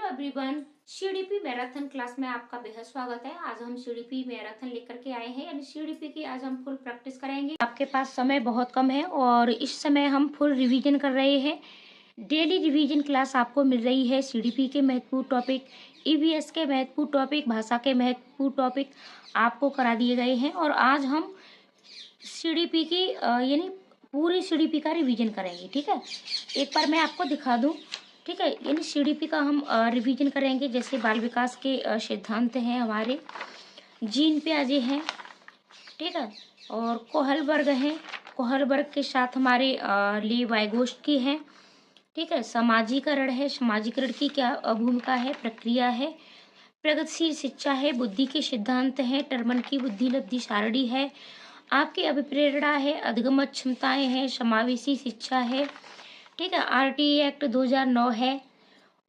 Everyone, CDP marathon class में आपका बेहद स्वागत है। आज हम सीडीपी मैराथन लेकर के आए हैं, यानी सीडीपी की आज हम फुल प्रैक्टिस करेंगे। आपके पास समय बहुत कम है और इस समय हम फुल रिवीजन कर रहे हैं। डेली रिवीजन क्लास आपको मिल रही है। सीडीपी के महत्वपूर्ण टॉपिक, ईवीएस के महत्वपूर्ण टॉपिक, भाषा के महत्वपूर्ण टॉपिक आपको करा दिए गए हैं और आज हम सीडीपी की यानी पूरी सीडीपी का रिवीजन करेंगे। ठीक है, एक बार मैं आपको दिखा दूं। ठीक है, यानी सीडीपी का हम रिवीजन करेंगे। जैसे बाल विकास के सिद्धांत हैं हमारे, जीन पियाजे हैं, ठीक है, और कोहल वर्ग हैं। कोहल वर्ग के साथ हमारे ली वाइगोस्की हैं। ठीक है, समाजीकरण है, समाजीकरण की क्या भूमिका है, प्रक्रिया है, प्रगतिशील शिक्षा है, बुद्धि के सिद्धांत हैं, टर्मन की बुद्धि लब्धि सारणी है, आपकी अभिप्रेरणा है, अधिगम क्षमताएं हैं, समावेशी शिक्षा है। ठीक है, आरटीई एक्ट 2009 है।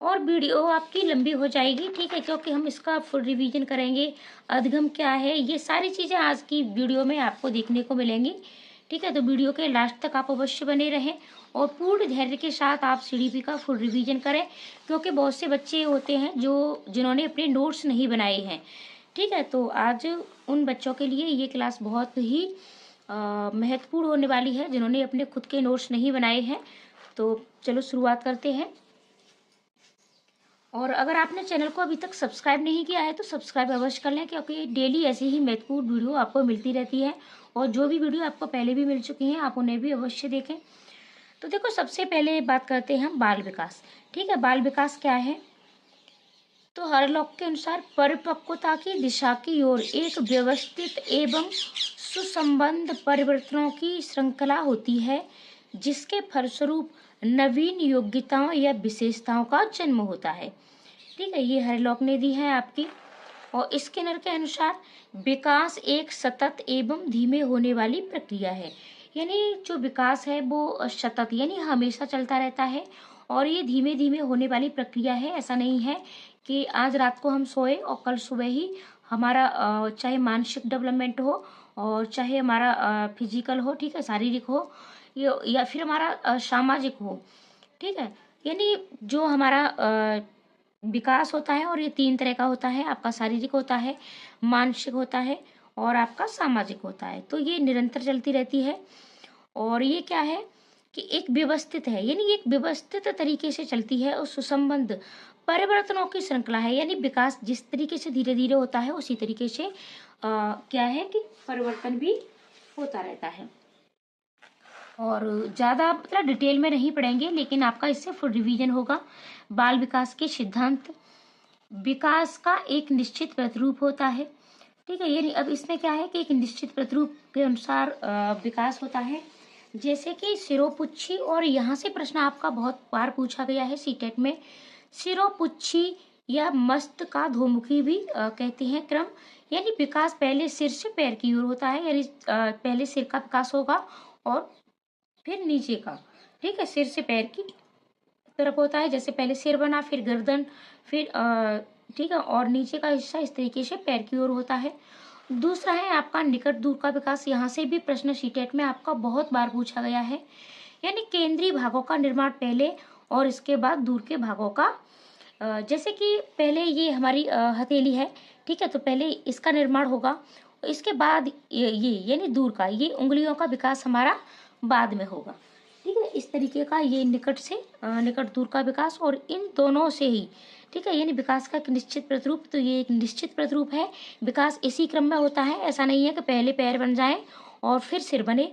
और वीडियो आपकी लंबी हो जाएगी, ठीक है, क्योंकि हम इसका फुल रिवीजन करेंगे। अधिगम क्या है, ये सारी चीज़ें आज की वीडियो में आपको देखने को मिलेंगी। ठीक है, तो वीडियो के लास्ट तक आप अवश्य बने रहें और पूर्ण धैर्य के साथ आप सीडीपी का फुल रिवीजन करें, क्योंकि बहुत से बच्चे होते हैं जिन्होंने अपने नोट्स नहीं बनाए हैं। ठीक है, तो आज उन बच्चों के लिए ये क्लास बहुत ही महत्वपूर्ण होने वाली है, जिन्होंने अपने खुद के नोट्स नहीं बनाए हैं। तो चलो शुरुआत करते हैं। और अगर आपने चैनल को अभी तक सब्सक्राइब नहीं किया है तो सब्सक्राइब अवश्य कर लें, क्योंकि डेली ऐसे ही महत्वपूर्ण वीडियो आपको मिलती रहती है और जो भी वीडियो आपको पहले भी मिल चुकी हैं आप उन्हें भी अवश्य देखें। तो देखो, सबसे पहले बात करते हैं हम बाल विकास। ठीक है, बाल विकास क्या है? तो हरलॉक के अनुसार परिपक्वता की दिशा की ओर एक व्यवस्थित एवं सुसंबद्ध परिवर्तनों की श्रृंखला होती है, जिसके फलस्वरूप नवीन योग्यताओं या विशेषताओं का जन्म होता है। ठीक है, ये हरलॉक ने दी है आपकी। और स्किनर के अनुसार विकास एक सतत एवं धीमे होने वाली प्रक्रिया है। यानी जो विकास है वो सतत यानी हमेशा चलता रहता है और ये धीमे धीमे होने वाली प्रक्रिया है। ऐसा नहीं है कि आज रात को हम सोए और कल सुबह ही हमारा चाहे मानसिक डेवलपमेंट हो और चाहे हमारा फिजिकल हो, ठीक है, शारीरिक हो, या फिर हमारा सामाजिक हो। ठीक है, यानी जो हमारा विकास होता है और ये 3 तरह का होता है। आपका शारीरिक होता है, मानसिक होता है और आपका सामाजिक होता है। तो ये निरंतर चलती रहती है और ये क्या है कि एक व्यवस्थित है, यानी एक व्यवस्थित तरीके से चलती है और सुसंबद्ध परिवर्तनों की श्रृंखला है। यानी विकास जिस तरीके से धीरे धीरे होता है उसी तरीके से क्या है कि परिवर्तन भी होता रहता है। और ज़्यादा मतलब डिटेल में नहीं पढ़ेंगे, लेकिन आपका इससे फुल रिवीजन होगा। बाल विकास के सिद्धांत, विकास का एक निश्चित प्रतिरूप होता है। ठीक है, यानी अब इसमें क्या है कि एक निश्चित प्रतिरूप के अनुसार विकास होता है। जैसे कि सिरोपुच्छी, और यहाँ से प्रश्न आपका बहुत बार पूछा गया है सीटेट में। सिरोपुच्छी या मस्तकाधोमुखी भी कहते हैं क्रम, यानी विकास पहले सिर से पैर की ओर होता है। यानी पहले सिर का विकास होगा और फिर नीचे का। ठीक है, सिर से पैर की तरफ होता है। जैसे पहले सिर बना, फिर गर्दन, फिर ठीक है, और नीचे का हिस्सा इस तरीके से पैर की ओर होता है। दूसरा है आपका निकट दूर का विकास। यहाँ से भी प्रश्न सीटेट में आपका बहुत बार पूछा गया है। यानी केंद्रीय भागों का निर्माण पहले और इसके बाद दूर के भागों का। जैसे कि पहले ये हमारी हथेली है, ठीक है, तो पहले इसका निर्माण होगा, इसके बाद ये यानी दूर का, ये उंगलियों का विकास हमारा बाद में होगा। ठीक है, इस तरीके का ये निकट से निकट दूर का विकास और इन दोनों से ही। ठीक है, यानी विकास का एक निश्चित प्रतिरूप, तो ये एक निश्चित प्रतिरूप है। विकास इसी क्रम में होता है, ऐसा नहीं है कि पहले पैर बन जाए और फिर सिर बने,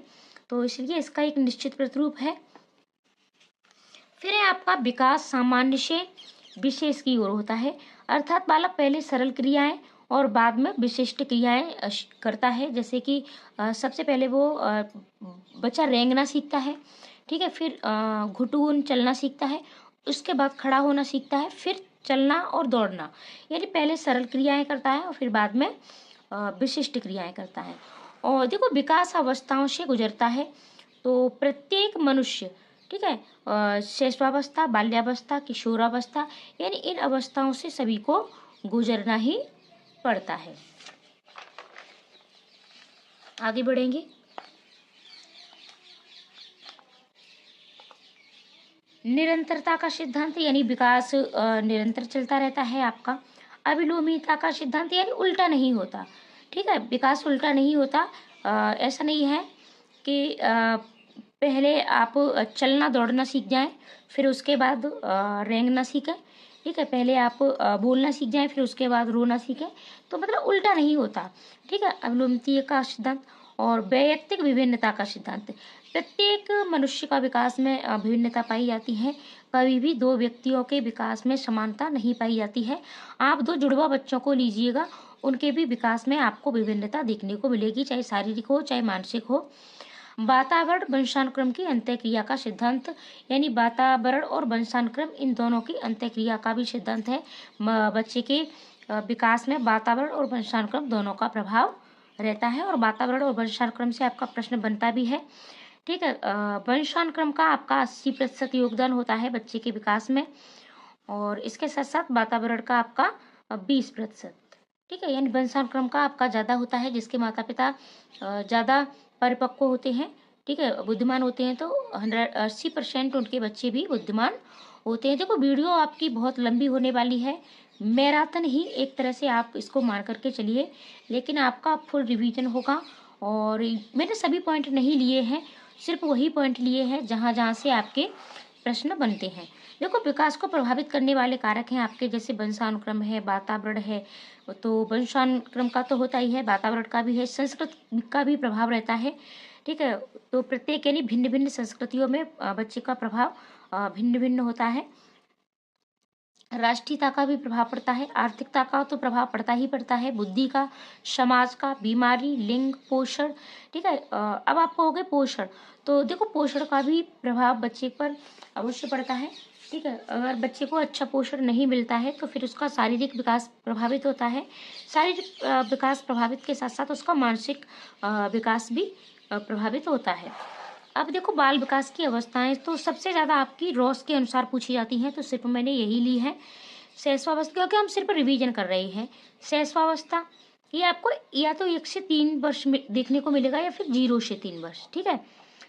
तो इसलिए इसका एक निश्चित प्रतिरूप है। फिर है आपका विकास सामान्य से विशेष की ओर होता है, अर्थात बालक पहले सरल क्रियाएं और बाद में विशिष्ट क्रियाएं करता है। जैसे कि सबसे पहले वो बच्चा रेंगना सीखता है, ठीक है, फिर घुटून चलना सीखता है, उसके बाद खड़ा होना सीखता है, फिर चलना और दौड़ना। यानी पहले सरल क्रियाएं करता है और फिर बाद में विशिष्ट क्रियाएं करता है। और देखो, विकास अवस्थाओं से गुजरता है, तो प्रत्येक मनुष्य, ठीक है, शैशवावस्था, बाल्यावस्था, किशोरावस्था, यानी इन अवस्थाओं से सभी को गुजरना ही पड़ता है। आगे बढ़ेंगे। निरंतरता का सिद्धांत यानी विकास निरंतर चलता रहता है आपका। अविलोमिता का सिद्धांत यानी उल्टा नहीं होता, ठीक है, विकास उल्टा नहीं होता। ऐसा नहीं है कि पहले आप चलना दौड़ना सीख जाएं फिर उसके बाद रेंगना सीखें, ठीक है, पहले आप बोलना सीख जाएं फिर उसके बाद रोना सीखें, तो मतलब उल्टा नहीं होता, ठीक है। अवलोमितीय का सिद्धांत और वैयक्तिक विभिन्नता का सिद्धांत, प्रत्येक मनुष्य का विकास में विभिन्नता पाई जाती है, कभी भी दो व्यक्तियों के विकास में समानता नहीं पाई जाती है। आप दो जुड़वा बच्चों को लीजिएगा, उनके भी विकास में आपको विभिन्नता देखने को मिलेगी, चाहे शारीरिक हो चाहे मानसिक हो। वातावरण वंशानुक्रम की अंतःक्रिया का सिद्धांत यानी वातावरण और वंशानुक्रम इन दोनों की अंतःक्रिया का भी सिद्धांत है। बच्चे के विकास में वातावरण और वंशानुक्रम दोनों का प्रभाव रहता है और वातावरण और वंशानुक्रम से आपका प्रश्न बनता भी है, ठीक है। वंशानुक्रम का आपका 80% योगदान होता है बच्चे के विकास में और इसके साथ साथ वातावरण का आपका 20%, ठीक है, यानी वंशानुक्रम का आपका ज़्यादा होता है, जिसके माता पिता ज़्यादा परिपक्व होते हैं, ठीक है, बुद्धिमान होते हैं, तो 80% उनके बच्चे भी बुद्धिमान होते हैं। देखो वीडियो आपकी बहुत लंबी होने वाली है, मैराथन ही एक तरह से आप इसको मान करके चलिए, लेकिन आपका फुल रिवीजन होगा और मैंने सभी पॉइंट नहीं लिए हैं, सिर्फ वही पॉइंट लिए हैं जहाँ जहाँ से आपके प्रश्न बनते हैं। देखो विकास को प्रभावित करने वाले कारक हैं आपके, जैसे वंशानुक्रम है, वातावरण है, तो वंशानुक्रम का तो होता ही है, वातावरण का भी है, संस्कृति का भी प्रभाव रहता है, ठीक है। तो प्रत्येक यानी भिन्न भिन्न संस्कृतियों में बच्चे का प्रभाव भिन्न भिन्न होता है। राष्ट्रीयता का भी प्रभाव पड़ता है, आर्थिकता का तो प्रभाव पड़ता ही पड़ता है, बुद्धि का, समाज का, बीमारी, लिंग, पोषण, ठीक है। अब आप कहोगे पोषण, तो देखो पोषण का भी प्रभाव बच्चे पर अवश्य पड़ता है, ठीक है। अगर बच्चे को अच्छा पोषण नहीं मिलता है तो फिर उसका शारीरिक विकास प्रभावित होता है, शारीरिक विकास प्रभावित के साथ साथ उसका मानसिक विकास भी प्रभावित होता है। अब देखो बाल विकास की अवस्थाएं तो सबसे ज़्यादा आपकी रॉस के अनुसार पूछी जाती हैं, तो सिर्फ मैंने यही ली है। शैशवावस्था, क्योंकि हम सिर्फ रिवीजन कर रहे हैं। शैशवावस्था ये आपको या तो 1 से 3 वर्ष में देखने को मिलेगा या फिर 0 से 3 वर्ष, ठीक है।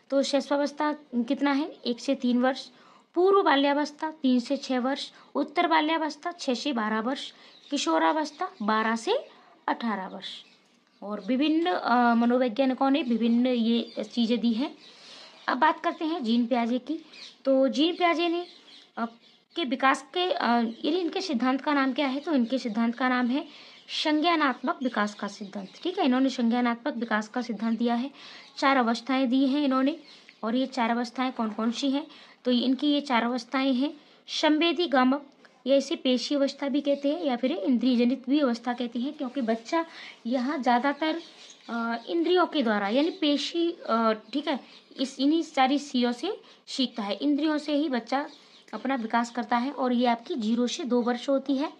तो शैशवावस्था कितना है, 1 से 3 वर्ष। पूर्व बाल्यावस्था 3 से 6 वर्ष। उत्तर बाल्यावस्था 6 से 12 वर्ष। किशोरावस्था 12 से 18 वर्ष। और विभिन्न मनोवैज्ञानिकों ने विभिन्न ये चीज़ें दी हैं। अब बात करते हैं जीन पियाजे की। तो जीन पियाजे ने के विकास के यदि इनके सिद्धांत का नाम क्या है, तो इनके सिद्धांत का नाम है संज्ञानात्मक विकास का सिद्धांत, ठीक है। इन्होंने संज्ञानात्मक विकास का सिद्धांत दिया है, 4 अवस्थाएं दी हैं इन्होंने, और ये 4 अवस्थाएं कौन कौन सी हैं, तो इनकी ये 4 अवस्थाएं हैं। संवेदी गामक, ये इसे पेशी अवस्था भी कहते हैं या फिर इंद्रिय जनित भी अवस्था कहती हैं, क्योंकि बच्चा यहाँ ज़्यादातर इंद्रियों के द्वारा यानी पेशी, ठीक है, इन्हीं सारी चीज़ों से सीखता है, इंद्रियों से ही बच्चा अपना विकास करता है। और ये आपकी 0 से 2 वर्ष होती है।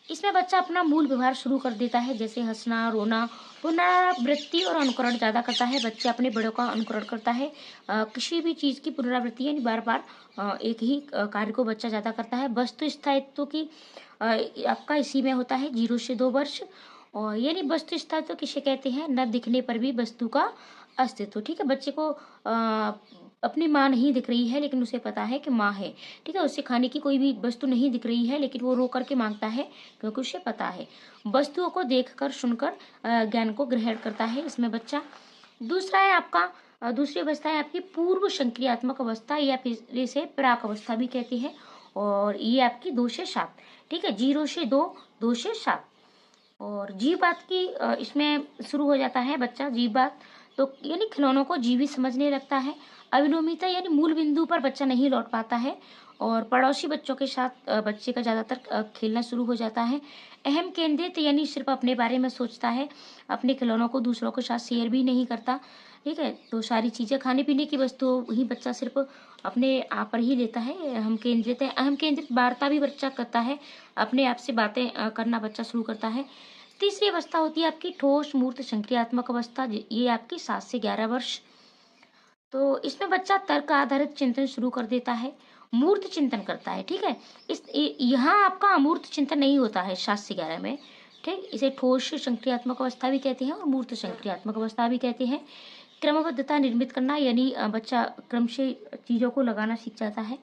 इसमें बच्चा अपना मूल व्यवहार शुरू कर देता है, जैसे हंसना, रोना, पुनरावृत्ति और अनुकरण ज़्यादा करता है। बच्चा अपने बड़ों का अनुकरण करता है, किसी भी चीज़ की पुनरावृत्ति यानी बार बार एक ही कार्य को बच्चा ज़्यादा करता है। वस्तु स्थायित्व की आपका इसी में होता है 0 से 2 वर्ष। और यानी वस्तु स्थायित्व किसे कहते हैं, न दिखने पर भी वस्तु का अस्तित्व, ठीक है। बच्चे को अपनी माँ नहीं दिख रही है लेकिन उसे पता है कि माँ है, ठीक है। उसे खाने की कोई भी वस्तु नहीं दिख रही है लेकिन वो रो करके मांगता है क्योंकि उसे पता है। वस्तुओं को देखकर सुनकर ज्ञान को ग्रहण करता है इसमें बच्चा। दूसरा है आपका दूसरी अवस्था है आपकी पूर्व संक्रियात्मक अवस्था या फिर इसे प्राक अवस्था भी कहती है, और ये आपकी 2 से 7, ठीक है, 0 से 2, 2 से 7। और जीव बात की इसमें शुरू हो जाता है बच्चा, जीव बात तो यानी खिलौनों को जीवित समझने लगता है। अविलोमिता यानी मूल बिंदु पर बच्चा नहीं लौट पाता है और पड़ोसी बच्चों के साथ बच्चे का ज़्यादातर खेलना शुरू हो जाता है। अहम केंद्रित यानी सिर्फ अपने बारे में सोचता है, अपने खिलौनों को दूसरों के साथ शेयर भी नहीं करता, ठीक है। तो सारी चीज़ें खाने पीने की वस्तु ही बच्चा सिर्फ अपने आप पर ही लेता है। अहम केंद्रित है, अहम केंद्रित वार्ता भी बच्चा करता है, अपने आप से बातें करना बच्चा शुरू करता है। तीसरी अवस्था होती है आपकी ठोस मूर्त संक्रियात्मक अवस्था, ये आपकी 7 से 11 वर्ष। तो इसमें बच्चा तर्क आधारित चिंतन शुरू कर देता है, मूर्त चिंतन करता है, ठीक है। यहाँ आपका अमूर्त चिंतन नहीं होता है 7 से 11 में, ठीक। इसे ठोस संक्रियात्मक अवस्था भी कहते हैं और मूर्त संक्रियात्मक अवस्था भी कहते हैं। क्रमबद्धता निर्मित करना, यानी बच्चा क्रम से चीज़ों को लगाना सीख जाता है।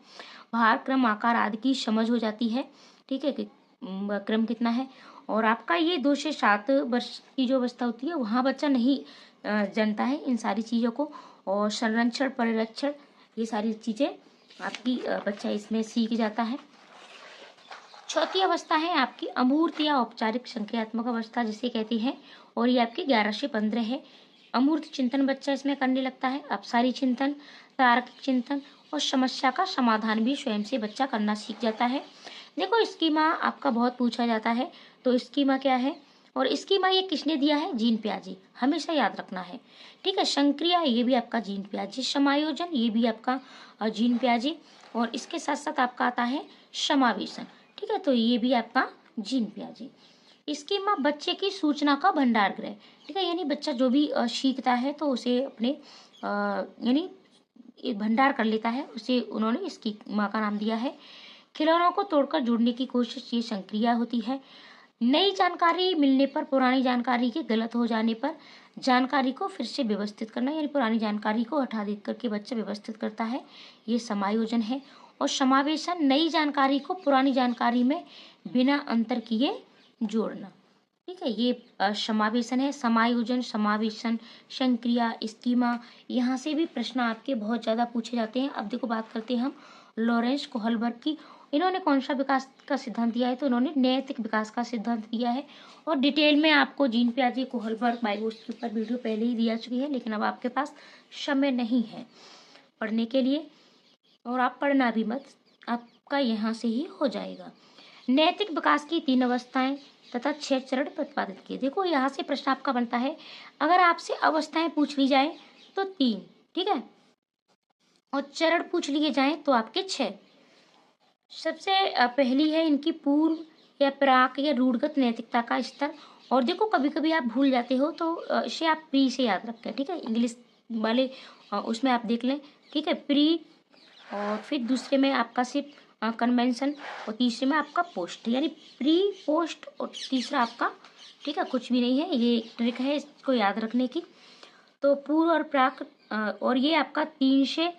भार, क्रम, आकार आदि की समझ हो जाती है, ठीक है, कि क्रम कितना है। और आपका ये 2 से 7 वर्ष की जो अवस्था होती है वहाँ बच्चा नहीं जानता है इन सारी चीज़ों को। और संरक्षण, परिरक्षण, ये सारी चीज़ें आपकी बच्चा इसमें सीख जाता है। चौथी अवस्था है आपकी अमूर्त या औपचारिक संक्रियात्मक अवस्था जिसे कहते हैं, और ये आपकी 11 से 15 है। अमूर्त चिंतन बच्चा इसमें करने लगता है, अपसारी चिंतन, तार्किक चिंतन और समस्या का समाधान भी स्वयं से बच्चा करना सीख जाता है। देखो स्कीमा आपका बहुत पूछा जाता है, तो स्कीमा क्या है और स्कीमा ये किसने दिया है? जीन पियाजे, हमेशा याद रखना है, ठीक है। संक्रिया ये भी आपका जीन पियाजे, समायोजन ये भी आपका जीन पियाजे, और इसके साथ साथ आपका आता है समावेशन, ठीक है, तो ये भी आपका जीन पियाजे। स्कीमा बच्चे की सूचना का भंडार गृह, ठीक है, यानी बच्चा जो भी सीखता है तो उसे अपने यानी भंडार कर लेता है, उसे उन्होंने स्कीमा का नाम दिया है। खिलौनों को तोड़कर जोड़ने की कोशिश ये संक्रिया होती है। नई जानकारी मिलने पर, पुरानी जानकारी के गलत हो जाने पर जानकारी को फिर से व्यवस्थित करना, यानी पुरानी जानकारी को हटा दे करके बच्चा व्यवस्थित करता है, ये समायोजन है। और समावेशन, नई जानकारी को पुरानी जानकारी में बिना अंतर किए जोड़ना, ठीक है, ये समावेशन है। समायोजन, समावेशन, संक्रिया, स्कीमा, यहाँ से भी प्रश्न आपके बहुत ज़्यादा पूछे जाते हैं। अब देखो बात करते हैं हम लॉरेंस कोहलबर्ग की। इन्होंने कौन सा विकास का सिद्धांत दिया है? तो इन्होंने नैतिक विकास का सिद्धांत दिया है, और डिटेल में आपको जीन पियाजे, कोहलबर्ग, वाइगोत्स्की के ऊपर वीडियो पहले ही दिया चुकी है, लेकिन अब आपके पास समय नहीं है पढ़ने के लिए, और आप पढ़ना भी मत, आपका यहाँ से ही हो जाएगा। नैतिक विकास की 3 अवस्थाएं तथा 6 चरण प्रतिपादित किए। देखो यहाँ से प्रश्न आपका बनता है, अगर आपसे अवस्थाएं पूछ ली जाए तो 3, ठीक है, और चरण पूछ लिए जाएं तो आपके 6। सबसे पहली है इनकी पूर्व या प्राक या रूढ़गत नैतिकता का स्तर। और देखो कभी कभी आप भूल जाते हो तो इसे आप प्री से याद रखें, ठीक है, इंग्लिश वाले उसमें आप देख लें, ठीक है, प्री, और फिर दूसरे में आपका सिर्फ कन्वेंशन, और तीसरे में आपका पोस्ट, यानी प्री, पोस्ट, और तीसरा आपका, ठीक है, कुछ भी नहीं है, ये ट्रिक है इसको याद रखने की। तो पूर्व और प्राक, और ये आपका 3 से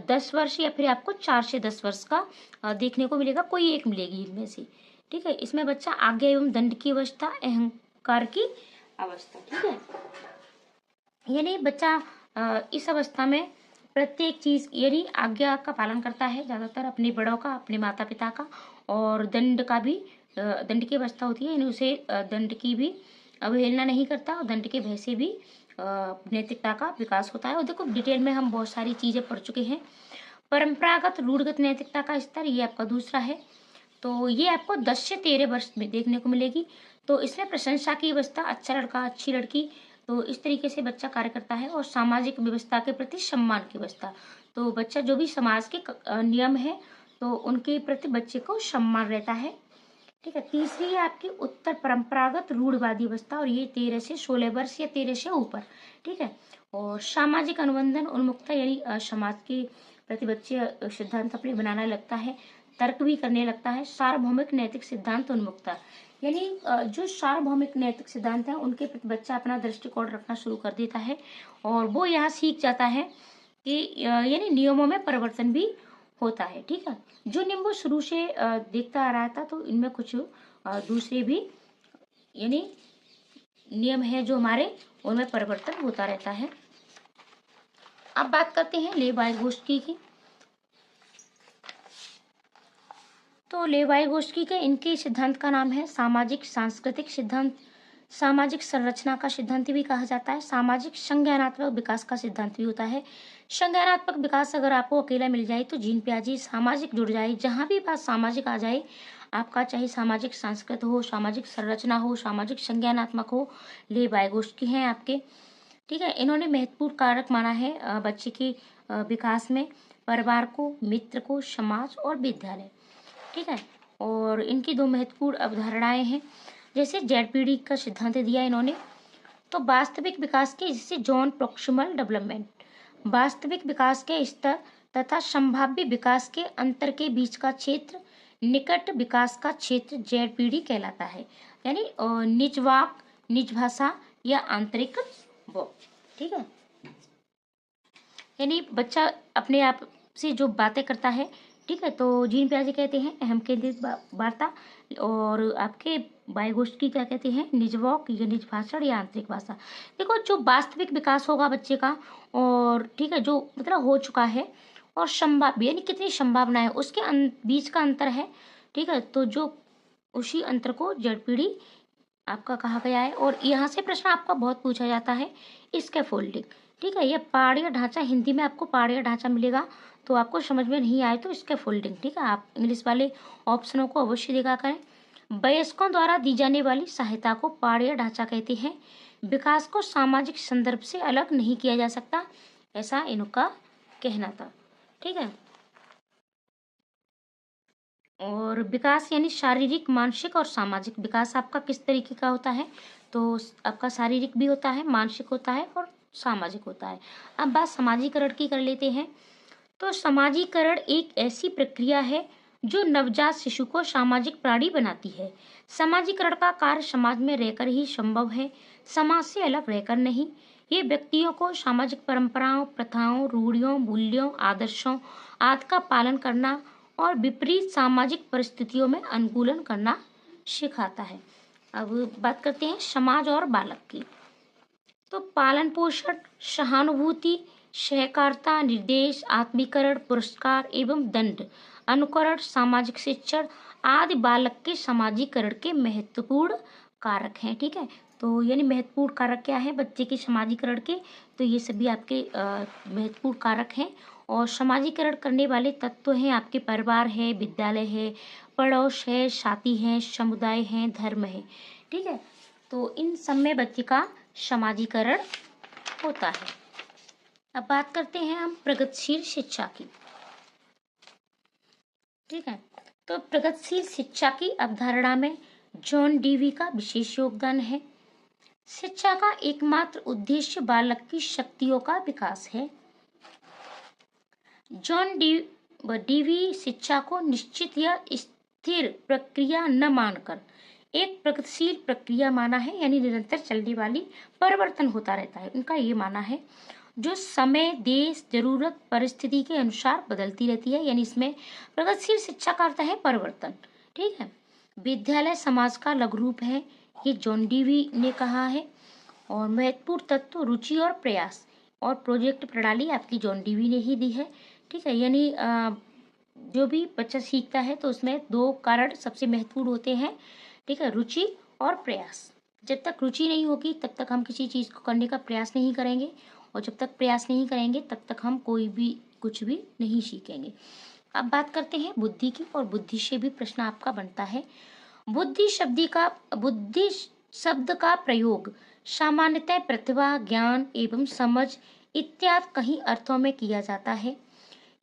10 वर्ष या फिर आपको 4 से 10 वर्ष का देखने को मिलेगा, कोई एक मिलेगी इनमें से, ठीक है। इसमें बच्चा आज्ञा एवं दंड की अवस्था, अहंकार की अवस्था, ठीक है, यानी बच्चा इस अवस्था में प्रत्येक चीज, यानी आज्ञा का पालन करता है ज्यादातर, अपने बड़ों का, अपने माता पिता का, और दंड का भी, दंड की अवस्था होती है, यानी उसे दंड की भी अवहेलना नहीं करता, और दंड के भय से भी नैतिकता का विकास होता है। और देखो डिटेल में हम बहुत सारी चीजें पढ़ चुके हैं। परंपरागत रूढ़गत नैतिकता का स्तर, ये आपका दूसरा है, तो ये आपको 10 से 13 वर्ष में देखने को मिलेगी। तो इसमें प्रशंसा की अवस्था, अच्छा लड़का, अच्छी लड़की, तो इस तरीके से बच्चा कार्य करता है। और सामाजिक व्यवस्था के प्रति सम्मान की अवस्था, तो बच्चा जो भी समाज के नियम है तो उनके प्रति बच्चे को सम्मान रहता है, ठीक है। तीसरी है आपकी उत्तर परंपरागत रूढ़वादी अवस्था, और ये 13 से 16 वर्ष या 13 से ऊपर, ठीक है। और सामाजिक अनुबंधन उन्मुखता, यानी समाज के प्रति बच्चे सिद्धांत अपने बनाने लगता है, तर्क भी करने लगता है। सार्वभौमिक नैतिक सिद्धांत उन्मुखता, यानी जो सार्वभौमिक नैतिक सिद्धांत है उनके प्रति बच्चा अपना दृष्टिकोण रखना शुरू कर देता है, और वो यहाँ सीख जाता है कि यानी नियमों में परिवर्तन भी होता है, ठीक है। जो नियम वो शुरू से देखता आ रहा था, तो इनमें कुछ दूसरे भी यानी नियम है जो हमारे, उनमें परिवर्तन होता रहता है। अब बात करते हैं लेव वाइगोत्स्की की। तो लेव वाइगोत्स्की के इनके सिद्धांत का नाम है सामाजिक सांस्कृतिक सिद्धांत, सामाजिक संरचना का सिद्धांत भी कहा जाता है, सामाजिक संज्ञानात्मक विकास का सिद्धांत भी होता है। संज्ञानात्मक विकास अगर आपको अकेला मिल जाए तो जीन पियाजे, सामाजिक जुड़ जाए, जहां भी बात सामाजिक आ जाए आपका, चाहे सामाजिक सांस्कृत हो, सामाजिक संरचना हो, सामाजिक संज्ञानात्मक हो, लेव वाइगोत्स्की हैं आपके, ठीक है। इन्होंने महत्वपूर्ण कारक माना है बच्चे के विकास में परिवार को, मित्र को, समाज और विद्यालय, ठीक है। और इनकी 2 महत्वपूर्ण अवधारणाएं हैं, जैसे जेड का सिद्धांत दिया इन्होंने, तो वास्तविक विकास के, जिसे जॉन प्रोक्सिमल डेवलपमेंट, वास्तविक विकास के स्तर तथा संभाव्य विकास के अंतर के बीच का क्षेत्र निकट विकास का क्षेत्र जेड कहलाता है, यानी निज वाक, निज भाषा या आंतरिक वो, ठीक है। यानी बच्चा अपने आप से जो बातें करता है, ठीक है। तो जीन प्याजे कहते हैं अहम केंद्रित वार्ता, और आपके बायगोष्ठी क्या कहते हैं, निजवॉक या निज भाषण या आंतरिक भाषा। देखो जो वास्तविक विकास होगा बच्चे का, और ठीक है जो मतलब हो चुका है, और संभाव्य यानी कितनी संभावना है उसके बीच का अंतर है, ठीक है। तो जो उसी अंतर को जड़ पीढ़ी आपका कहा गया है। और यहाँ से प्रश्न आपका बहुत पूछा जाता है, स्कैफोल्डिंग, ठीक है। ये पहाड़िया ढांचा, हिंदी में आपको पहाड़िया ढांचा मिलेगा, तो आपको समझ में नहीं आए तो स्कैफोल्डिंग, ठीक है। आप इंग्लिश वाले ऑप्शनों को अवश्य देखा करें। वयस्कों द्वारा दी जाने वाली सहायता को पहाड़िया ढांचा कहते हैं। विकास को सामाजिक संदर्भ से अलग नहीं किया जा सकता, ऐसा इनका कहना था, ठीक है। और विकास यानी शारीरिक, मानसिक और सामाजिक विकास आपका किस तरीके का होता है, तो आपका शारीरिक भी होता है, मानसिक होता है और सामाजिक होता है। अब बात समाजीकरण की कर लेते हैं। तो समाजीकरण एक ऐसी प्रक्रिया है जो नवजात शिशु को सामाजिक प्राणी बनाती है। समाजीकरण का कार्य समाज में रहकर ही संभव है, समाज से अलग रहकर नहीं। ये व्यक्तियों को सामाजिक परंपराओं, प्रथाओं, रूढ़ियों, मूल्यों, आदर्शों आदि का पालन करना और विपरीत सामाजिक परिस्थितियों में अनुकूलन करना सिखाता है। अब बात करते हैं समाज और बालक की। तो पालन पोषण, सहानुभूति, सहकारिता, निर्देश, आत्मीकरण, पुरस्कार एवं दंड, अनुकरण, सामाजिक शिक्षण आदि बालक के समाजीकरण के महत्वपूर्ण कारक हैं, ठीक है। तो यानी महत्वपूर्ण कारक क्या है बच्चे के समाजीकरण के, तो ये सभी आपके महत्वपूर्ण कारक हैं। और समाजीकरण करने वाले तत्व हैं आपके परिवार है, विद्यालय है, पड़ोस है, साथी है, समुदाय है, धर्म है, ठीक है। तो इन सब में बच्चे का समाजीकरण होता है। अब बात करते हैं हम प्रगतिशील शिक्षा की, ठीक है। तो प्रगतिशील शिक्षा की अवधारणा में जॉन डीवी का विशेष योगदान है। शिक्षा का एकमात्र उद्देश्य बालक की शक्तियों का विकास है। जॉन डीवी शिक्षा को निश्चित या स्थिर प्रक्रिया न मानकर एक प्रगतिशील प्रक्रिया माना है, यानी निरंतर चलने वाली, परिवर्तन होता रहता है, उनका ये माना है, जो समय, देश, जरूरत, परिस्थिति के अनुसार बदलती रहती है। यानी इसमें प्रगतिशील शिक्षा का अर्थ है परिवर्तन, ठीक है। विद्यालय समाज का लघु रूप है, ये जॉन डीवी ने कहा है। और महत्वपूर्ण तत्व रुचि और प्रयास और प्रोजेक्ट प्रणाली आपकी जॉन डीवी ने ही दी है, ठीक है। यानी जो भी बच्चा सीखता है तो उसमें दो कारण सबसे महत्वपूर्ण होते हैं, ठीक है, रुचि और प्रयास। जब तक रुचि नहीं होगी तब तक हम किसी चीज़ को करने का प्रयास नहीं करेंगे, और जब तक प्रयास नहीं करेंगे तब तक हम कोई भी कुछ भी नहीं सीखेंगे। अब बात करते हैं बुद्धि की, और बुद्धि से भी प्रश्न आपका बनता है। बुद्धि शब्द का प्रयोग सामान्यतः प्रतिभा, ज्ञान एवं समझ इत्यादि कई अर्थों में किया जाता है।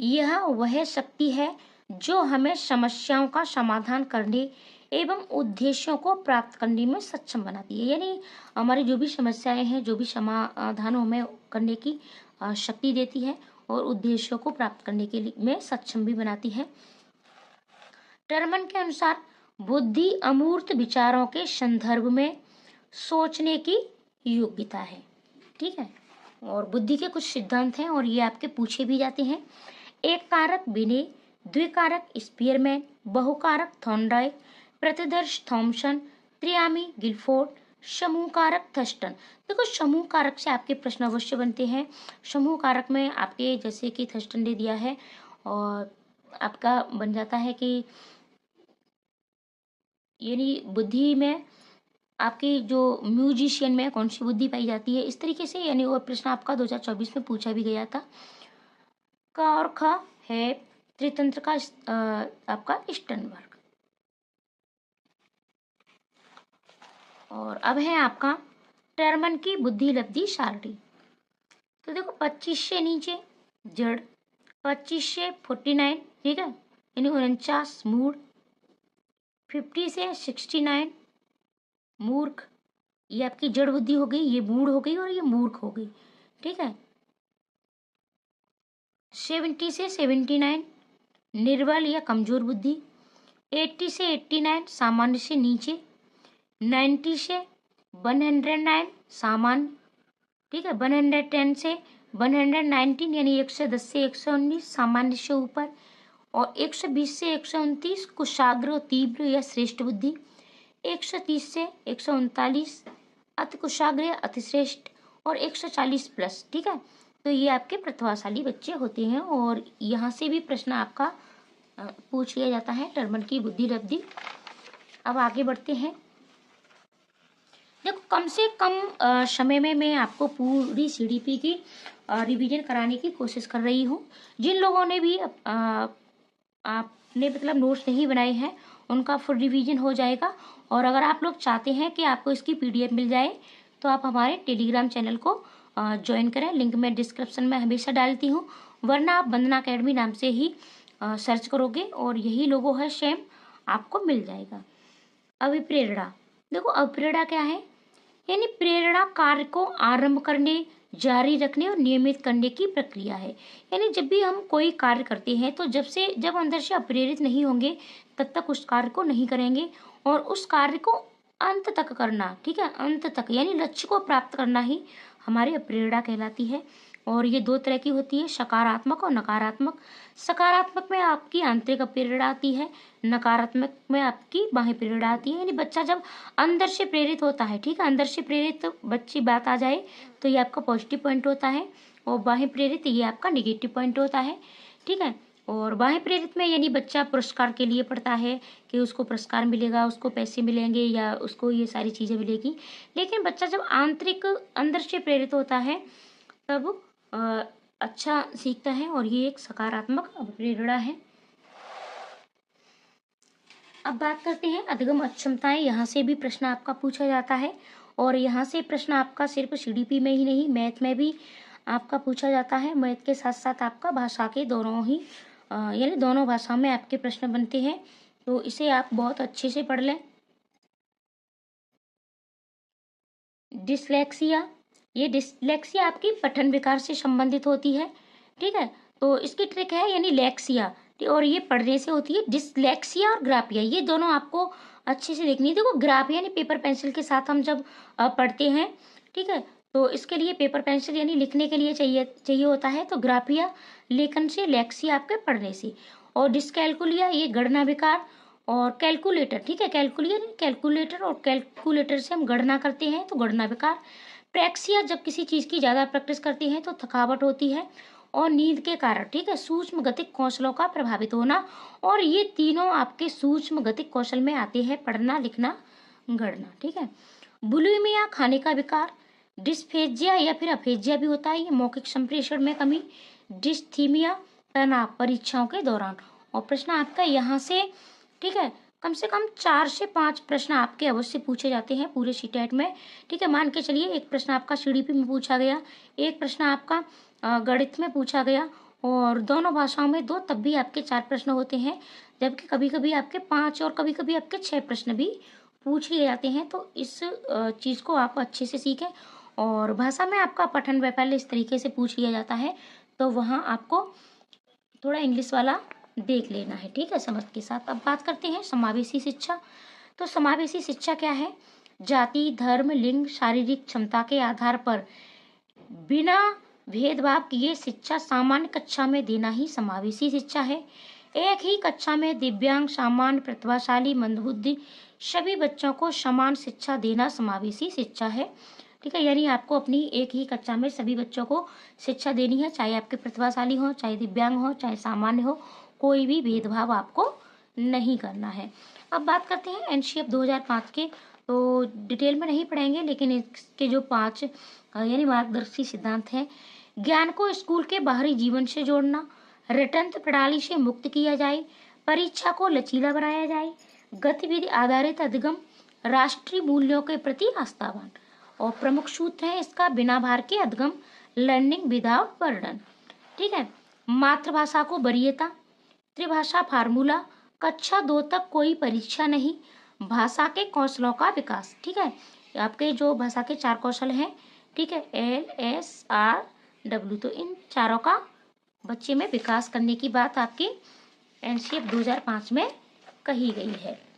यह वह शक्ति है जो हमें समस्याओं का समाधान करने एवं उद्देश्यों को प्राप्त करने में सक्षम बनाती है। यानी हमारी जो भी समस्याएं हैं, जो भी समाधान हमें करने की शक्ति देती है, और उद्देश्यों को प्राप्त करने के लिए में सक्षम भी बनाती है। टर्मन के अनुसार बुद्धि अमूर्त विचारों के संदर्भ में सोचने की योग्यता है, ठीक है। और बुद्धि के कुछ सिद्धांत हैं और ये आपके पूछे भी जाते हैं। एक कारक विने, द्विकारक स्पीयरमैन, बहुकारक थॉर्नडाइक, प्रतिदर्श थॉमसन, त्रियामी गिलफोर्ड, समूह कारक थर्स्टन। देखो समूह कारक से आपके प्रश्न अवश्य बनते हैं। समूह कारक में आपके जैसे कि थर्स्टन ने दिया है, और आपका बन जाता है कि यानी बुद्धि में आपकी जो म्यूजिशियन में कौन सी बुद्धि पाई जाती है, इस तरीके से। यानी वो प्रश्न आपका 2024 में पूछा भी गया था। का और ख है त्रितंत्र का आपका स्टर्नबर्ग। और अब है आपका टर्मन की बुद्धि लब्धि सारणी। तो देखो 25 से नीचे जड़, 25 से 49, ठीक है, यानी 49 मूड, 50 से 69 मूर्ख, ये आपकी जड़ बुद्धि हो गई, ये मूड हो गई और ये मूर्ख हो गई, ठीक है। 70 से 79 निर्बल या कमजोर बुद्धि, 80 से 89 सामान्य से नीचे, 90 से 109 सामान्य, ठीक है, 110 से 119 यानी 110 से 119 सामान्य से ऊपर, और 120 से 129 कुशाग्र तीव्र या श्रेष्ठ बुद्धि, 130 से 139 अति कुशाग्र या अतिश्रेष्ठ, और 140 प्लस। ठीक है, तो ये आपके प्रतिभाशाली बच्चे होते हैं और यहाँ से भी प्रश्न आपका पूछ लिया जाता है टर्मन की बुद्धि लब्धि। अब आगे बढ़ते हैं। देखो, कम से कम समय में मैं आपको पूरी सीडीपी की रिवीजन कराने की कोशिश कर रही हूँ। जिन लोगों ने भी आपने मतलब नोट्स नहीं बनाए हैं उनका फुल रिवीजन हो जाएगा। और अगर आप लोग चाहते हैं कि आपको इसकी पीडीएफ मिल जाए तो आप हमारे टेलीग्राम चैनल को ज्वाइन करें, लिंक मैं डिस्क्रिप्शन में हमेशा डालती हूँ, वरना आप वंदना अकेडमी नाम से ही सर्च करोगे और यही लोगो है सेम, आपको मिल जाएगा। अभिप्रेरणा, देखो अभिप्रेरणा क्या है, यानी प्रेरणा कार्य को आरंभ करने, जारी रखने और नियमित करने की प्रक्रिया है। यानी जब भी हम कोई कार्य करते हैं तो जब अंदर से अप्रेरित नहीं होंगे तब तक उस कार्य को नहीं करेंगे, और उस कार्य को अंत तक करना, ठीक है, अंत तक यानी लक्ष्य को प्राप्त करना ही हमारी प्रेरणा कहलाती है। और ये दो तरह की होती है, सकारात्मक और नकारात्मक। सकारात्मक में आपकी आंतरिक प्रेरणा आती है, नकारात्मक में आपकी बाह्य प्रेरणा आती है। यानी बच्चा जब अंदर से प्रेरित होता है, ठीक है, अंदर से प्रेरित बच्ची बात आ जाए तो ये आपका पॉजिटिव पॉइंट होता है, और बाह्य प्रेरित ये आपका निगेटिव पॉइंट होता है। ठीक है, और बाह्य प्रेरित में यानी बच्चा पुरस्कार के लिए पढ़ता है कि उसको पुरस्कार मिलेगा, उसको पैसे मिलेंगे या उसको ये सारी चीज़ें मिलेगी। लेकिन बच्चा जब आंतरिक अंदर से प्रेरित होता है तब अच्छा सीखता है, और ये एक सकारात्मक प्रेरणा है। अब बात करते हैं अधिगम अक्षमताएं। यहाँ से भी प्रश्न आपका पूछा जाता है, और यहाँ से प्रश्न आपका सिर्फ सीडीपी में ही नहीं मैथ में भी आपका पूछा जाता है। मैथ के साथ साथ आपका भाषा के दोनों ही यानी दोनों भाषाओं में आपके प्रश्न बनते हैं, तो इसे आप बहुत अच्छे से पढ़ लें। डिसलेक्सिया, ये डिसलेक्सिया आपकी पठन विकार से संबंधित होती है। ठीक है, तो इसकी ट्रिक है यानी लेक्सिया, और ये पढ़ने से होती है। डिसलेक्सिया और ग्राफिया ये दोनों आपको अच्छे से देखनी है। देखो ग्राफिया यानी पेपर पेंसिल के साथ हम जब पढ़ते हैं, ठीक है, तो इसके लिए पेपर पेंसिल यानी लिखने के लिए चाहिए होता है, तो ग्राफिया लेखन से, लेक्सिया आपके पढ़ने से। और डिसकैलकुलिया ये गणना विकार, और कैलकुलेटर, ठीक है, कैलकुलेटर और कैलकुलेटर से हम गणना करते हैं तो गणना विकार। प्रैक्सिया जब किसी चीज़ की ज़्यादा प्रैक्टिस करते हैं तो थकावट होती है, और नींद के कारण, ठीक है, सूक्ष्म गतिक कौशलों का प्रभावित होना। और ये तीनों आपके सूक्ष्म गतिक कौशल में आते हैं, पढ़ना, लिखना, गणना। ठीक है, बुलिमिया खाने का विकार, डिस्फेजिया या फिर अफेजिया भी होता है, ये मौखिक संप्रेषण में कमी। डिस्थीमिया तनाव परीक्षाओं के दौरान। और प्रश्न आपका यहाँ से, ठीक है, कम से कम 4 से 5 प्रश्न आपके अवश्य पूछे जाते हैं पूरे सीटेट में। ठीक है, मान के चलिए एक प्रश्न आपका सीडीपी में पूछा गया, एक प्रश्न आपका गणित में पूछा गया, और दोनों भाषाओं में 2, तब भी आपके 4 प्रश्न होते हैं, जबकि कभी कभी आपके 5 और कभी कभी आपके 6 प्रश्न भी पूछ लिए जाते हैं। तो इस चीज़ को आप अच्छे से सीखें। और भाषा में आपका पठन वैफल्य इस तरीके से पूछ लिया जाता है, तो वहाँ आपको थोड़ा इंग्लिश वाला देख लेना है, ठीक है, समझ के साथ। अब बात करते हैं समावेशी शिक्षा। तो समावेशी शिक्षा क्या है? जाति, धर्म, लिंग, शारीरिक क्षमता के आधार पर बिना भेदभाव किए शिक्षा सामान्य कक्षा में देना ही समावेशी शिक्षा है। एक ही कक्षा में दिव्यांग, सामान्य, प्रतिभाशाली, मंदबुद्धि सभी बच्चों को समान शिक्षा देना समावेशी शिक्षा है। ठीक है, यानी आपको अपनी एक ही कक्षा में सभी बच्चों को शिक्षा देनी है, चाहे आपके प्रतिभाशाली हो, चाहे दिव्यांग हो, चाहे सामान्य हो, कोई भी भेदभाव आपको नहीं करना है। अब बात करते हैं एनसीएफ 2005 के, तो डिटेल में नहीं पढ़ेंगे, लेकिन इसके जो 5 यानी मार्गदर्शी सिद्धांत हैं। ज्ञान को स्कूल के बाहरी जीवन से जोड़ना, रटंत्र प्रणाली से मुक्त किया जाए, परीक्षा को लचीला बनाया जाए, गतिविधि आधारित अधिगम, राष्ट्रीय मूल्यों के प्रति आस्थावान। और प्रमुख सूत्र है इसका, बिना भार के अधिगम, लर्निंग विदाउट बर्डन। ठीक है, मातृभाषा को वरीयता, त्रिभाषा फार्मूला, कक्षा 2 तक कोई परीक्षा नहीं, भाषा के कौशलों का विकास। ठीक है, आपके जो भाषा के 4 कौशल हैं, ठीक है, LSRW, तो इन चारों का बच्चे में विकास करने की बात आपकी एनसीएफ 2005 में कही गई है।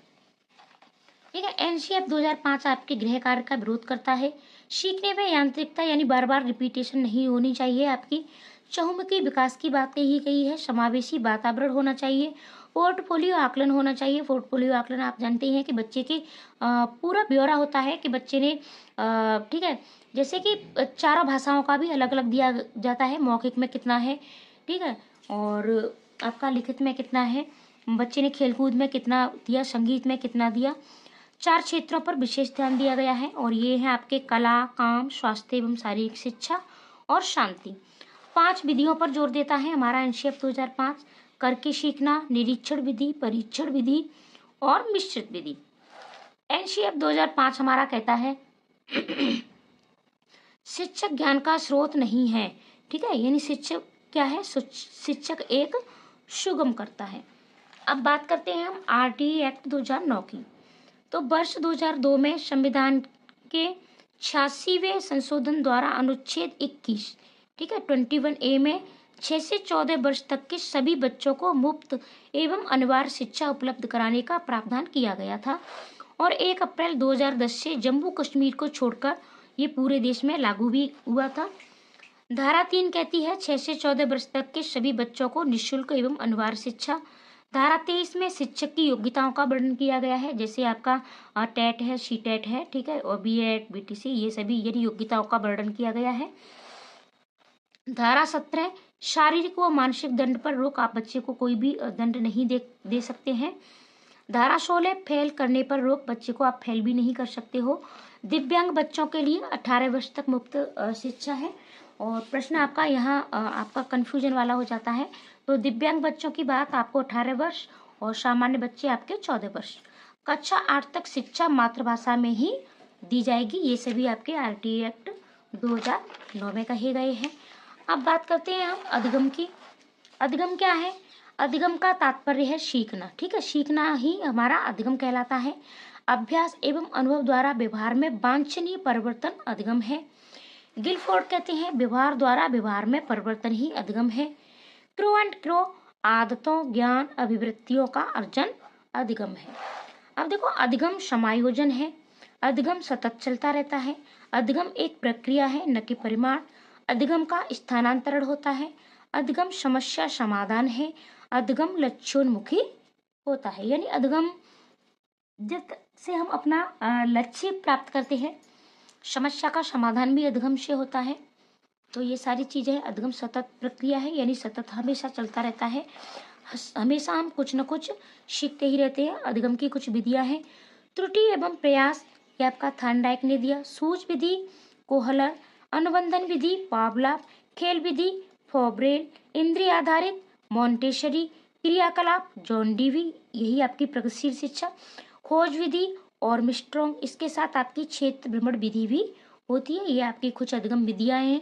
ठीक है। एनसीएफ 2005 आपके गृह कार्य का विरोध करता है। सीखने में यांत्रिकता यानी बार बार रिपीटेशन नहीं होनी चाहिए आपकी। चहुमुखी विकास की बात कही गई है। समावेशी वातावरण होना चाहिए। पोर्टफोलियो आकलन होना चाहिए। पोर्टफोलियो आकलन आप जानते हैं कि बच्चे की पूरा ब्यौरा होता है कि बच्चे ने ठीक है, जैसे कि चारों भाषाओं का भी अलग अलग दिया जाता है। मौखिक में कितना है, ठीक है, और आपका लिखित में कितना है, बच्चे ने खेलकूद में कितना दिया, संगीत में कितना दिया। 4 क्षेत्रों पर विशेष ध्यान दिया गया है और ये है आपके कला, काम, स्वास्थ्य एवं शारीरिक शिक्षा और शांति। 5 विधियों पर जोर देता है हमारा एनसीएफ 2005। करके सीखना, निरीक्षण विधि, परीक्षण विधि और मिश्रित विधि। एनसीएफ 2005 हमारा कहता है शिक्षक ज्ञान का स्रोत नहीं है। ठीक है, यानी शिक्षक क्या है, शिक्षक एक सुगम करता है। अब बात करते हैं हम आरटीई एक्ट 2009 की। तो वर्ष 2002 में संविधान के 86वें संशोधन द्वारा अनुच्छेद 21, ठीक है, 21A में 6 से 14 वर्ष तक के सभी बच्चों को मुफ्त एवं अनिवार्य शिक्षा उपलब्ध कराने का प्रावधान किया गया था और 1 अप्रैल 2010 से जम्मू कश्मीर को छोड़कर ये पूरे देश में लागू भी हुआ था। धारा 3 कहती है 6 से 14 वर्ष तक के सभी बच्चों को निःशुल्क एवं अनिवार्य शिक्षा। धारा 23 में शिक्षक की योग्यताओं का वर्णन किया गया है, जैसे आपका टेट है, सी टेट है, ठीक है, और बीएड, बीटीसी, ये सभी यानी योग्यताओं का वर्णन किया गया है। धारा 17 शारीरिक व मानसिक दंड पर रोक, आप बच्चे को कोई भी दंड नहीं दे सकते हैं। धारा 16 फेल करने पर रोक, बच्चे को आप फेल भी नहीं कर सकते हो। दिव्यांग बच्चों के लिए 18 वर्ष तक मुफ्त शिक्षा है। और प्रश्न आपका यहाँ आपका कंफ्यूजन वाला हो जाता है, तो दिव्यांग बच्चों की बात आपको 18 वर्ष और सामान्य बच्चे आपके 14 वर्ष। कक्षा 8 तक शिक्षा मातृभाषा में ही दी जाएगी। ये सभी आपके आरटीई एक्ट 2009 में कहे गए हैं। अब बात करते हैं हम अधिगम की। अधिगम क्या है? अधिगम का तात्पर्य है सीखना। ठीक है, सीखना ही हमारा अधिगम कहलाता है। अभ्यास एवं अनुभव द्वारा व्यवहार में वांछनीय परिवर्तन अधिगम है। गिलफोर्ड कहते हैं व्यवहार द्वारा व्यवहार में परिवर्तन ही अधिगम है। क्रो एंड क्रो आदतों, ज्ञान, अभिवृत्तियों का अर्जन अधिगम है। अब देखो, अधिगम समायोजन है। अधिगम सतत चलता रहता है। अधिगम एक प्रक्रिया है, न कि परिमाण। अधिगम का स्थानांतरण होता है। अधिगम समस्या समाधान है। अधिगम लक्ष्योन्मुखी होता है, यानी अधिगम जिससे हम अपना लक्ष्य प्राप्त करते हैं। समस्या का समाधान भी अधिगम से होता है। तो ये सारी चीजें हैं। अधिगम सतत प्रक्रिया है, यानी सतत हमेशा चलता रहता है। हमेशा हम कुछ न कुछ सीखते ही रहते हैं। अधिगम की कुछ विधियां हैं। त्रुटि एवं प्रयास, ये आपका थार्नडाइक ने दिया। सूझ विधि, कोहलर। अनुबंधन विधि, पावलव। खेल विधि, फॉब्रेल। इंद्रिय आधारित, मॉन्टेसरी। क्रियाकलाप, जॉन डीवी, यही आपकी प्रगतिशील शिक्षा। खोज विधि और मिस्ट्रोंग, इसके साथ आपकी क्षेत्र भ्रमण विधि भी होती है। ये आपकी कुछ अधिगम विधियां हैं।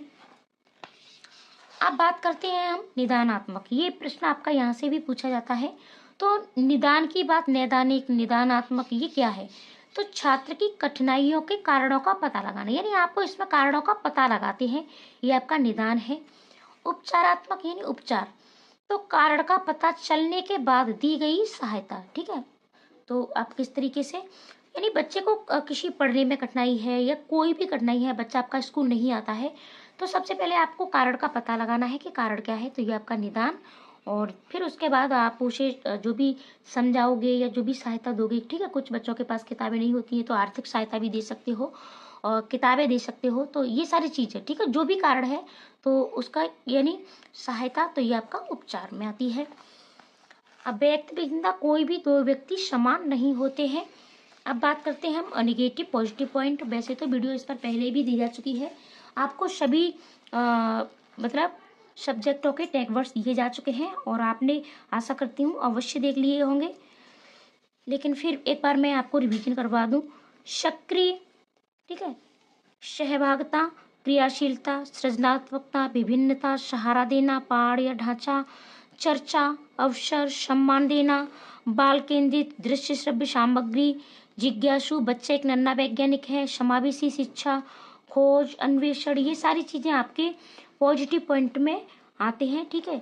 अब बात करते हैं हम निदानात्मक। ये प्रश्न आपका यहाँ से भी पूछा जाता है। तो निदान की बात, नैदानिक, निदानात्मक, ये क्या है? तो छात्र की कठिनाइयों के कारणों का पता लगाना, यानी आपको इसमें कारणों का पता लगाते हैं, ये आपका निदान है। उपचारात्मक यानी उपचार, तो कारण का पता चलने के बाद दी गई सहायता। ठीक है, तो आप किस तरीके से, यानी बच्चे को किसी पढ़ने में कठिनाई है या कोई भी कठिनाई है, बच्चा आपका स्कूल नहीं आता है, तो सबसे पहले आपको कारण का पता लगाना है कि कारण क्या है, तो ये आपका निदान। और फिर उसके बाद आप उसे जो भी समझाओगे या जो भी सहायता दोगे, ठीक है, कुछ बच्चों के पास किताबें नहीं होती हैं तो आर्थिक सहायता भी दे सकते हो और किताबें दे सकते हो। तो ये सारी चीज़ें, ठीक है, जो भी कारण है तो उसका यानी सहायता, तो ये आपका उपचार में आती है। अब व्यक्ति भिन्नता, कोई भी दो व्यक्ति समान नहीं होते हैं। अब बात करते हैं हम नेगेटिव पॉजिटिव पॉइंट। वैसे तो वीडियो इस पर पहले भी दी जा चुकी है, आपको सभी मतलब सब्जेक्टों के टैग वर्ड्स दिए जा चुके हैं और आपने, आशा करती हूँ, अवश्य देख लिए होंगे, लेकिन फिर एक बार मैं आपको रिवीजन करवा दूँ। सक्रिय, ठीक है, सहभागिता, क्रियाशीलता, सृजनात्मकता, विभिन्नता, सहारा देना, पहाड़ या ढांचा, चर्चा, अवसर, सम्मान देना, बाल केंद्रित, दृश्य श्रव्य सामग्री, जिज्ञासु, बच्चा एक नन्हा वैज्ञानिक है, समावेशी शिक्षा, खोज, अन्वेषण, ये सारी चीजें आपके पॉजिटिव पॉइंट में आते हैं। ठीक है,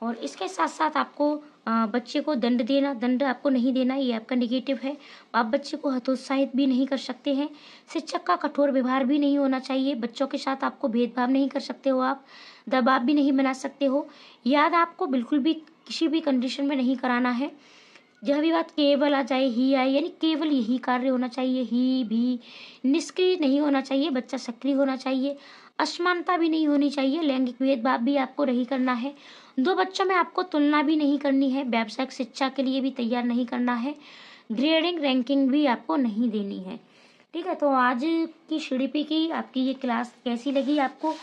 और इसके साथ साथ आपको बच्चे को दंड आपको नहीं देना, ये आपका नेगेटिव है। आप बच्चे को हतोत्साहित भी नहीं कर सकते हैं। शिक्षक का कठोर व्यवहार भी नहीं होना चाहिए। बच्चों के साथ आपको भेदभाव नहीं कर सकते हो, आप दबाव भी नहीं बना सकते हो। याद आपको बिल्कुल भी किसी भी कंडीशन में नहीं कराना है। जब भी बात केवल आ जाए, ही आए, यानी केवल यही कार्य होना चाहिए, ही भी। निष्क्रिय नहीं होना चाहिए, बच्चा सक्रिय होना चाहिए। असमानता भी नहीं होनी चाहिए, लैंगिक भेदभाव भी आपको नहीं करना है। दो बच्चों में आपको तुलना भी नहीं करनी है, व्यावसायिक शिक्षा के लिए भी तैयार नहीं करना है। ग्रेडिंग रैंकिंग भी आपको नहीं देनी है। ठीक है, तो आज की सीडीपी की आपकी ये क्लास कैसी लगी आपको,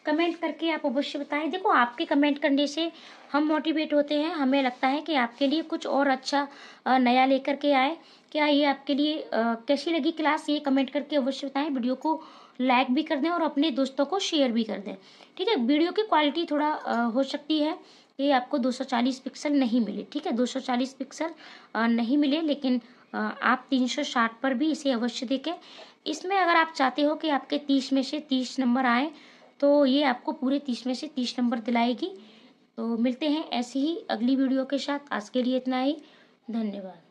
कमेंट करके आप अवश्य बताएं। देखो, आपके कमेंट करने से हम मोटिवेट होते हैं, हमें लगता है कि आपके लिए कुछ और अच्छा नया लेकर के आए। क्या ये आपके लिए कैसी लगी क्लास, ये कमेंट करके अवश्य बताएं। वीडियो को लाइक भी कर दें और अपने दोस्तों को शेयर भी कर दें। ठीक है, वीडियो की क्वालिटी थोड़ा हो सकती है कि आपको 240 पिक्सल नहीं मिले। ठीक है, 240 पिक्सल नहीं मिले, लेकिन आप 360 पर भी इसे अवश्य देखें। इसमें अगर आप चाहते हो कि आपके 30 में से 30 नंबर आए, तो ये आपको पूरे 30 में से 30 नंबर दिलाएगी। तो मिलते हैं ऐसी ही अगली वीडियो के साथ। आज के लिए इतना ही, धन्यवाद।